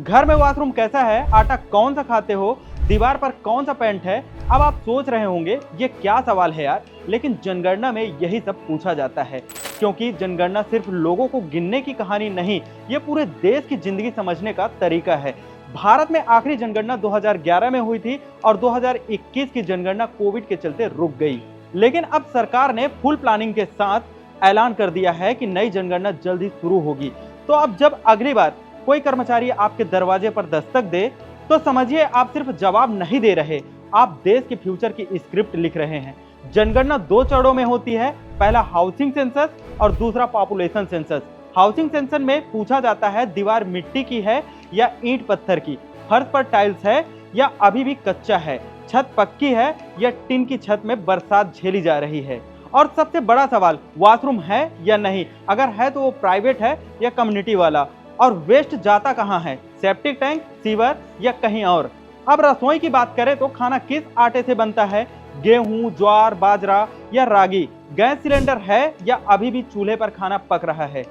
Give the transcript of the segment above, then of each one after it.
घर में वॉशरूम कैसा है, आटा कौन सा खाते हो, दीवार पर कौन सा पेंट है। अब आप सोच रहे होंगे ये क्या सवाल है यार, लेकिन जनगणना में यही सब पूछा जाता है। क्योंकि जनगणना सिर्फ लोगों को गिनने की कहानी नहीं, ये पूरे देश की जिंदगी समझने का तरीका है। भारत में आखिरी जनगणना 2011 में हुई थी और 2021 की जनगणना कोविड के चलते रुक गई। लेकिन अब सरकार ने फुल प्लानिंग के साथ ऐलान कर दिया है कि नई जनगणना जल्द ही शुरू होगी। तो अब जब अगली बार कोई कर्मचारी आपके दरवाजे पर दस्तक दे, तो समझिए आप सिर्फ जवाब नहीं दे रहे, आप देश के फ्यूचर की स्क्रिप्ट लिख रहे हैं। जनगणना 2 चरणों में होती है, पहला हाउसिंग सेंसस और दूसरा पॉपुलेशन सेंसस। हाउसिंग सेंसस में पूछा जाता है दीवार मिट्टी की है या ईंट पत्थर की, फर्श पर टाइल्स है या अभी भी कच्चा है, छत पक्की है या टिन की छत में बरसात झेली जा रही है। और सबसे बड़ा सवाल, वॉशरूम है या नहीं, अगर है तो वो प्राइवेट है या कम्युनिटी वाला, और वेस्ट जाता कहाँ है, सेप्टिक टैंक, सीवर या कहीं और। अब रसोई की बात करें तो खाना किस आटे से बनता है, गेहूं, ज्वार, बाजरा या रागी, गैस सिलेंडर है या अभी भी चूल्हे पर खाना पक रहा है,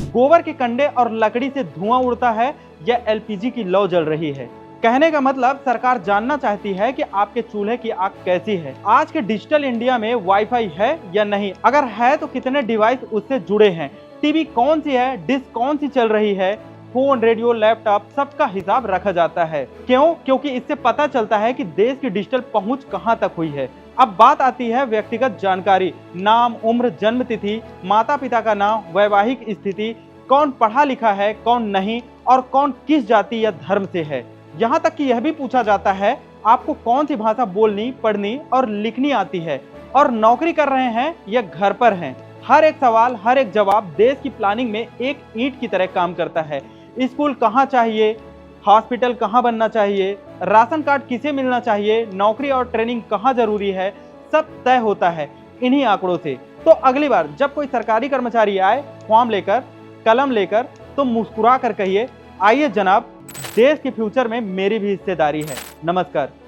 गोबर के कंडे और लकड़ी से धुआं उड़ता है या एलपीजी की लौ जल रही है। कहने का मतलब सरकार जानना चाहती है कि आपके चूल्हे की आग कैसी है। आज के डिजिटल इंडिया में वाईफाई है या नहीं, अगर है तो कितने डिवाइस उससे जुड़े हैं, टीवी कौन सी है, डिश कौन सी चल रही है, फोन, रेडियो, लैपटॉप, सबका हिसाब रखा जाता है। क्यों? क्योंकि इससे पता चलता है कि देश की डिजिटल पहुंच कहां तक हुई है। अब बात आती है व्यक्तिगत जानकारी, नाम, उम्र, जन्म तिथि, माता पिता का नाम, वैवाहिक स्थिति, कौन पढ़ा लिखा है, कौन नहीं, और कौन किस जाति या धर्म से है। यहाँ तक कि यह भी पूछा जाता है आपको कौन सी भाषा बोलनी, पढ़नी और लिखनी आती है, और नौकरी कर रहे हैं या घर पर हैं। हर एक सवाल, हर एक जवाब देश की प्लानिंग में एक ईंट की तरह काम करता है। स्कूल कहाँ चाहिए, हॉस्पिटल कहाँ बनना चाहिए, राशन कार्ड किसे मिलना चाहिए, नौकरी और ट्रेनिंग कहाँ जरूरी है, सब तय होता है इन्हीं आंकड़ों से। तो अगली बार जब कोई सरकारी कर्मचारी आए फॉर्म लेकर, कलम लेकर, तो मुस्कुरा कर कहिए, आइए जनाब, देश के फ्यूचर में मेरी भी हिस्सेदारी है। नमस्कार।